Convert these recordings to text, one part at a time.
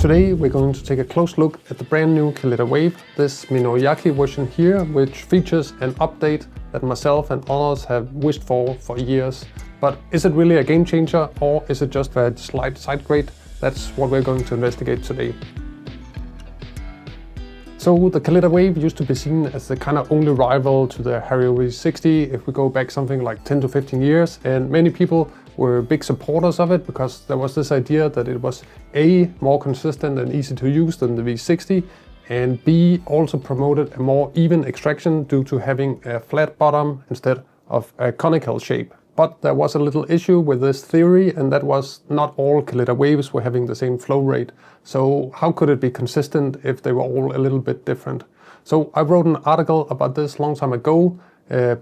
Today we're going to take a close look at the brand new Kalita Wave, this Mino Yaki version here, which features an update that myself and others have wished for years. But is it really a game changer, or is it just a slight side grade? That's what we're going to investigate today. So the Kalita Wave used to be seen as the kind of only rival to the Harry V60 if we go back something like 10 to 15 years, and many people were big supporters of it because there was this idea that it was A, more consistent and easy to use than the V60, and B, also promoted a more even extraction due to having a flat bottom instead of a conical shape. But there was a little issue with this theory, and that was not all Kalita Waves were having the same flow rate. So how could it be consistent if they were all a little bit different? So I wrote an article about this long time ago,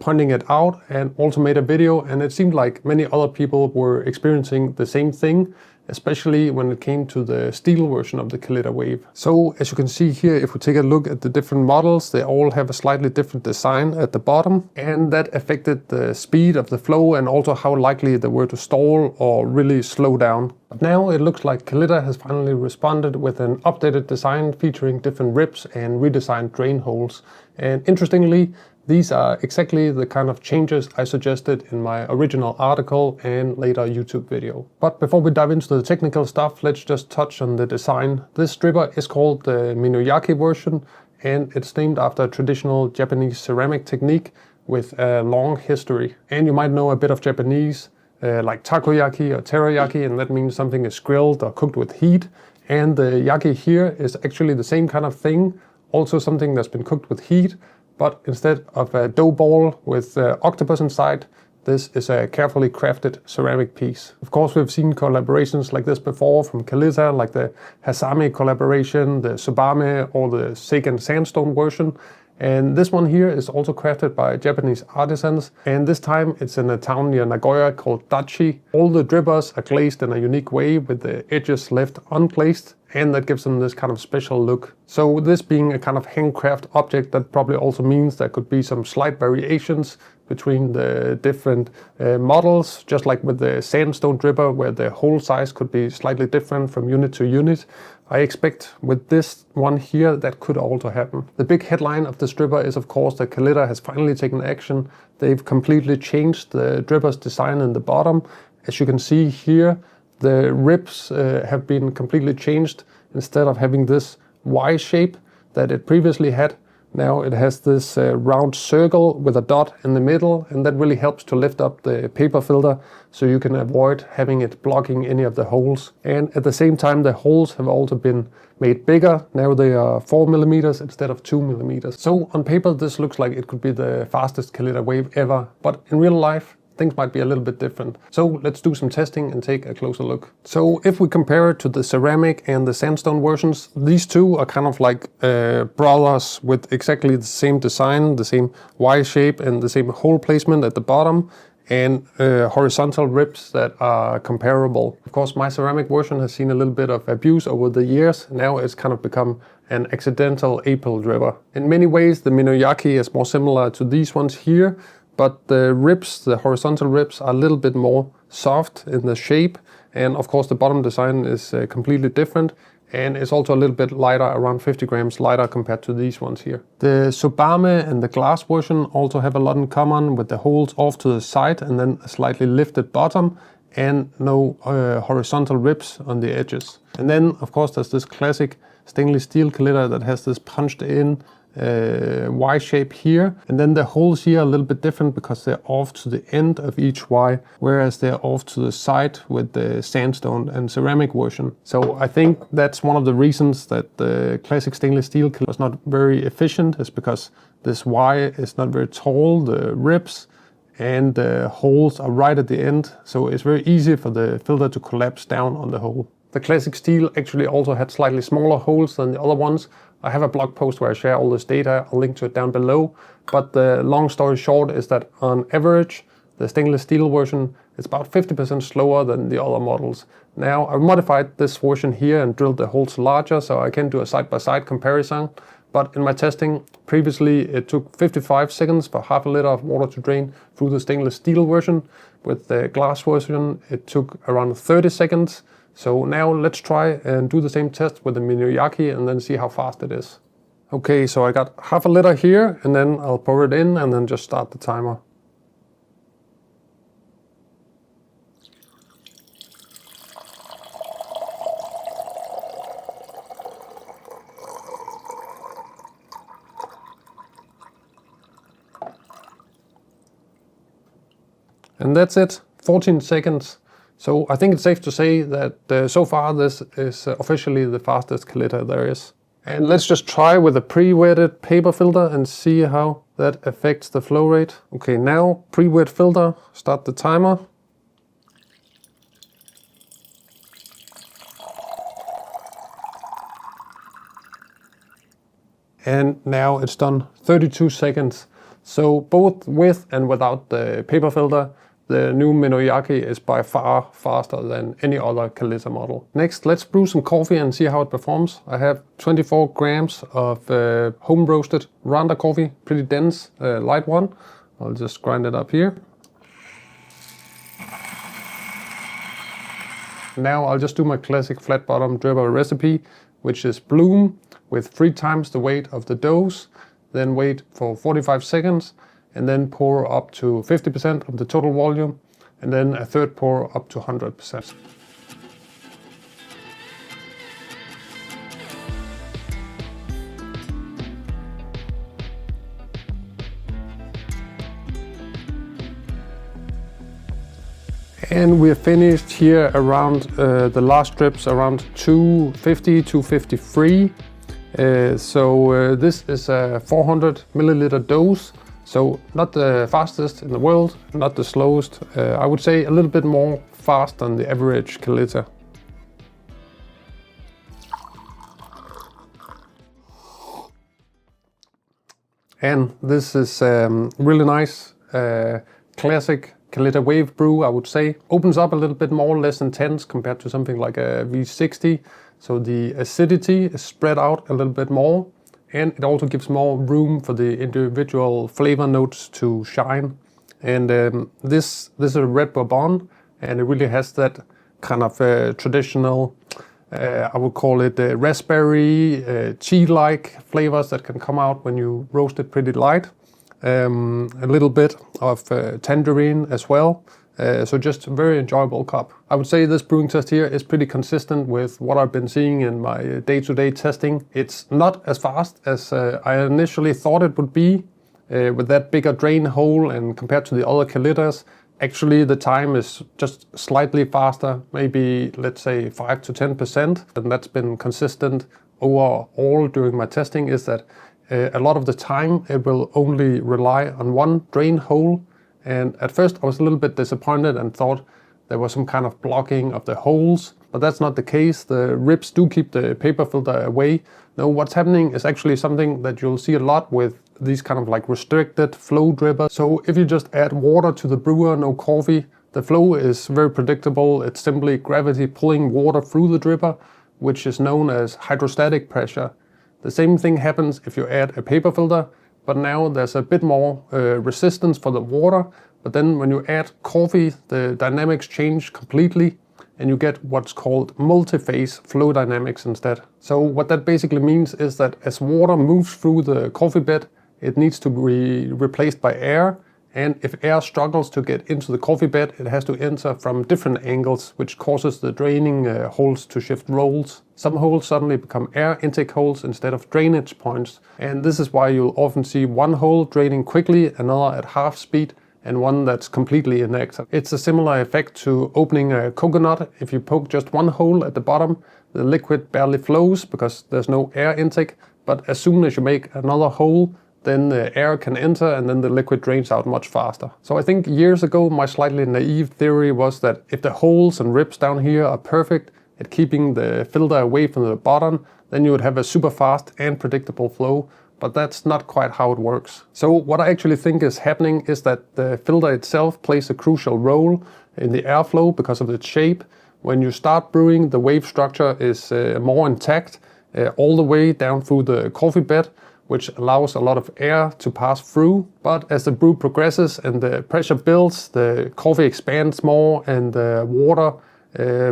pointing it out, and also made a video, and it seemed like many other people were experiencing the same thing, especially when it came to the steel version of the Kalita Wave. So as you can see here, if we take a look at the different models, they all have a slightly different design at the bottom, and that affected the speed of the flow and also how likely they were to stall or really slow down. But now it looks like Kalita has finally responded with an updated design featuring different ribs and redesigned drain holes. And interestingly, these are exactly the kind of changes I suggested in my original article and later YouTube video. But before we dive into the technical stuff, let's just touch on the design. This stripper is called the Mino Yaki version, and it's named after a traditional Japanese ceramic technique with a long history. And you might know a bit of Japanese, like takoyaki or teriyaki, and that means something is grilled or cooked with heat. And the yaki here is actually the same kind of thing, also something that's been cooked with heat. But instead of a dough ball with octopus inside, this is a carefully crafted ceramic piece. Of course, we've seen collaborations like this before from Kalita, like the Hasami collaboration, the Tsubame, or the Seiken sandstone version. And this one here is also crafted by Japanese artisans, and this time it's in a town near Nagoya called Dachi. All the drippers are glazed in a unique way with the edges left unglazed, and that gives them this kind of special look. So this being a kind of handcraft object, that probably also means there could be some slight variations between the different models, just like with the sandstone dripper where the hole size could be slightly different from unit to unit. I expect with this one here that could also happen. The big headline of this dripper is of course that Kalita has finally taken action. They've completely changed the dripper's design in the bottom. As you can see here, the ribs have been completely changed. Instead of having this Y shape that it previously had, now it has this round circle with a dot in the middle, and that really helps to lift up the paper filter so you can avoid having it blocking any of the holes. And at the same time, the holes have also been made bigger. Now they are 4 millimeters instead of 2 millimeters. So on paper, this looks like it could be the fastest Kalita Wave ever, but in real life, things might be a little bit different. So let's do some testing and take a closer look. So if we compare it to the ceramic and the sandstone versions, these two are kind of like brothers with exactly the same design, the same Y shape and the same hole placement at the bottom, and horizontal ribs that are comparable. Of course, my ceramic version has seen a little bit of abuse over the years. Now it's kind of become an accidental April dripper. In many ways, the Mino Yaki is more similar to these ones here, but the ribs, the horizontal ribs, are a little bit more soft in the shape, and of course the bottom design is completely different, and it's also a little bit lighter, around 50 grams lighter compared to these ones here. The Tsubame and the glass version also have a lot in common, with the holes off to the side and then a slightly lifted bottom and no horizontal ribs on the edges. And then of course there's this classic stainless steel Kalita that has this punched in Y shape here, and then the holes here are a little bit different because they're off to the end of each Y, whereas they're off to the side with the sandstone and ceramic version. So I think that's one of the reasons that the classic stainless steel was not very efficient, is because this Y is not very tall, the ribs, and the holes are right at the end, so it's very easy for the filter to collapse down on the hole. The classic steel actually also had slightly smaller holes than the other ones. I have a blog post where I share all this data, I'll link to it down below. But the long story short is that on average, the stainless steel version is about 50% slower than the other models. Now, I've modified this version here and drilled the holes larger so I can do a side-by-side comparison. But in my testing, previously it took 55 seconds for half a liter of water to drain through the stainless steel version. With the glass version, it took around 30 seconds. So now let's try and do the same test with the Mino Yaki and then see how fast it is. Okay, so I got half a liter here, and then I'll pour it in and then just start the timer. And that's it, 14 seconds. So I think it's safe to say that so far this is officially the fastest Kalita there is. And let's just try with a pre-wetted paper filter and see how that affects the flow rate. Okay, now pre-wet filter, start the timer. And now it's done 32 seconds. So both with and without the paper filter, the new Mino Yaki is by far faster than any other Kalita model. Next, let's brew some coffee and see how it performs. I have 24 grams of home roasted Rwanda coffee, pretty dense, light one. I'll just grind it up here. Now I'll just do my classic flat bottom dripper recipe, which is bloom with 3 times the weight of the dose, then wait for 45 seconds, and then pour up to 50% of the total volume, and then a third pour up to 100%. And we're finished here around the last drips around 250, 253. This is a 400 milliliter dose. So not the fastest in the world, not the slowest. I would say a little bit more fast than the average Kalita. And this is really nice, classic Kalita Wave brew, I would say. Opens up a little bit more, less intense compared to something like a V60. So the acidity is spread out a little bit more. And it also gives more room for the individual flavor notes to shine. And this is a red bourbon, and it really has that kind of traditional, I would call it raspberry, tea-like flavors that can come out when you roast it pretty light. A little bit of tangerine as well. So just a very enjoyable cup. I would say this brewing test here is pretty consistent with what I've been seeing in my day-to-day testing. It's not as fast as I initially thought it would be with that bigger drain hole, and compared to the other Kalitas, actually the time is just slightly faster, maybe let's say 5 to 10%. And that's been consistent overall during my testing, is that a lot of the time it will only rely on one drain hole. And at first I was a little bit disappointed and thought there was some kind of blocking of the holes, but that's not the case. The ribs do keep the paper filter away. No, what's happening is actually something that you'll see a lot with these kind of like restricted flow drippers. So if you just add water to the brewer, no coffee, the flow is very predictable. It's simply gravity pulling water through the dripper, which is known as hydrostatic pressure. The same thing happens if you add a paper filter, but now there's a bit more resistance for the water. But then when you add coffee, the dynamics change completely, and you get what's called multi-phase flow dynamics instead. So what that basically means is that as water moves through the coffee bed, it needs to be replaced by air. And if air struggles to get into the coffee bed, it has to enter from different angles, which causes the draining holes to shift roles. Some holes suddenly become air intake holes instead of drainage points. And this is why you'll often see one hole draining quickly, another at half speed, and one that's completely inactive. It's a similar effect to opening a coconut. If you poke just one hole at the bottom, the liquid barely flows because there's no air intake. But as soon as you make another hole, then the air can enter and then the liquid drains out much faster. So I think years ago my slightly naive theory was that if the holes and ribs down here are perfect at keeping the filter away from the bottom, then you would have a super fast and predictable flow. But that's not quite how it works. So what I actually think is happening is that the filter itself plays a crucial role in the airflow because of its shape. When you start brewing, the wave structure is more intact all the way down through the coffee bed, which allows a lot of air to pass through. But as the brew progresses and the pressure builds, the coffee expands more and the water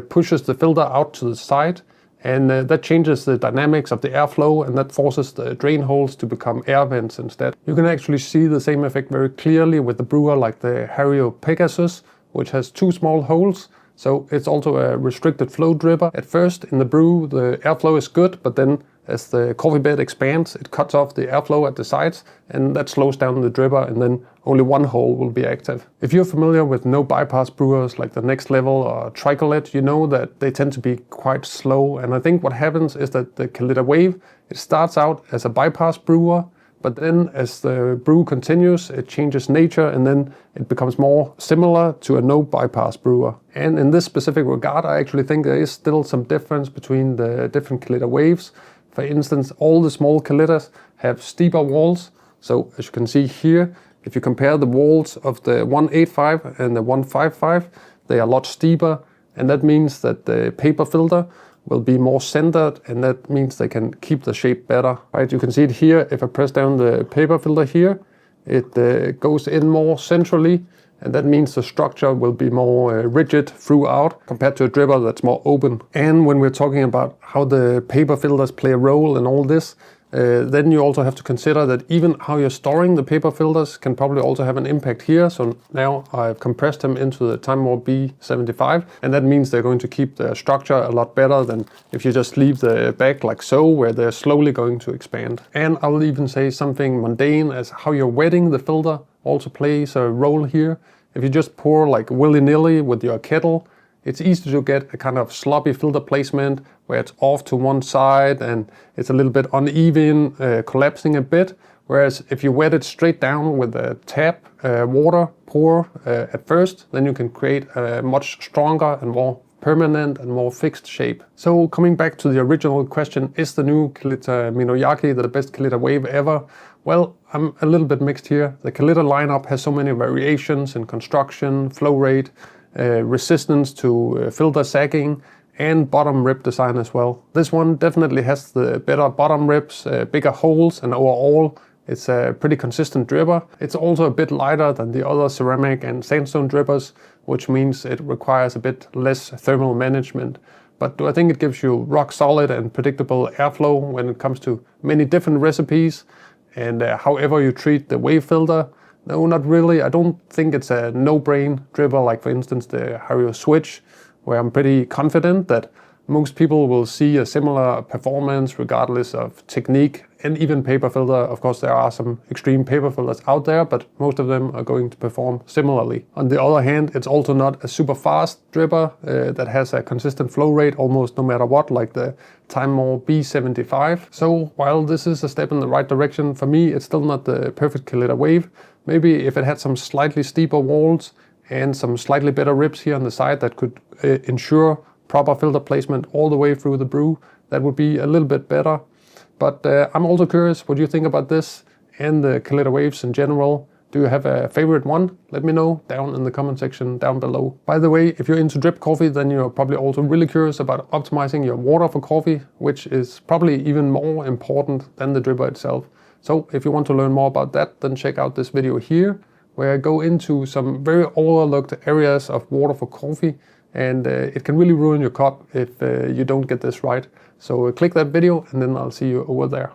pushes the filter out to the side, and that changes the dynamics of the airflow, and that forces the drain holes to become air vents instead. You can actually see the same effect very clearly with the brewer like the Hario Pegasus, which has 2 small holes. So it's also a restricted flow dripper. At first in the brew the airflow is good, but then as the coffee bed expands it cuts off the airflow at the sides, and that slows down the dripper, and then only 1 hole will be active. If you're familiar with no bypass brewers like the Next Level or Tricolette, you know that they tend to be quite slow, and I think what happens is that the Kalita Wave, it starts out as a bypass brewer, but then as the brew continues it changes nature, and then it becomes more similar to a no bypass brewer. And in this specific regard I actually think there is still some difference between the different Kalita Waves. For instance, all the small Kalitas have steeper walls. So as you can see here, if you compare the walls of the 185 and the 155, they are a lot steeper, and that means that the paper filter will be more centered, and that means they can keep the shape better. Right, you can see it here. If I press down the paper filter here, it goes in more centrally, and that means the structure will be more rigid throughout compared to a dripper that's more open. And when we're talking about how the paper filters play a role in all this, then you also have to consider that even how you're storing the paper filters can probably also have an impact here. So now I've compressed them into the Time Warp B75, and that means they're going to keep their structure a lot better than if you just leave the bag like so, where they're slowly going to expand. And I'll even say something mundane as how you're wetting the filter also plays a role here. If you just pour like willy-nilly with your kettle, it's easy to get a kind of sloppy filter placement where it's off to one side and it's a little bit uneven, collapsing a bit. Whereas if you wet it straight down with a tap water pour at first, then you can create a much stronger and more permanent and more fixed shape. So coming back to the original question, is the new Kalita Mino Yaki the best Kalita Wave ever? Well, I'm a little bit mixed here. The Kalita lineup has so many variations in construction, flow rate, resistance to filter sagging, and bottom rib design as well. This one definitely has the better bottom ribs, bigger holes, and overall it's a pretty consistent dripper. It's also a bit lighter than the other ceramic and sandstone drippers, which means it requires a bit less thermal management. But I think it gives you rock solid and predictable airflow when it comes to many different recipes. And however you treat the wave filter, no, not really. I don't think it's a no-brain dripper like for instance the Hario Switch, where I'm pretty confident that most people will see a similar performance regardless of technique and even paper filter. Of course there are some extreme paper filters out there, but most of them are going to perform similarly. On the other hand, it's also not a super fast dripper that has a consistent flow rate almost no matter what, like the Time Warp B75. So while this is a step in the right direction, for me it's still not the perfect Kalita Wave. Maybe if it had some slightly steeper walls and some slightly better ribs here on the side that could ensure proper filter placement all the way through the brew, that would be a little bit better. But I'm also curious what you think about this and the Kalita Waves in general. Do you have a favorite one? Let me know down in the comment section down below. By the way, if you're into drip coffee, then you're probably also really curious about optimizing your water for coffee, which is probably even more important than the dripper itself. So if you want to learn more about that, then check out this video here, where I go into some very overlooked areas of water for coffee, and it can really ruin your cup if you don't get this right. So click that video and then I'll see you over there.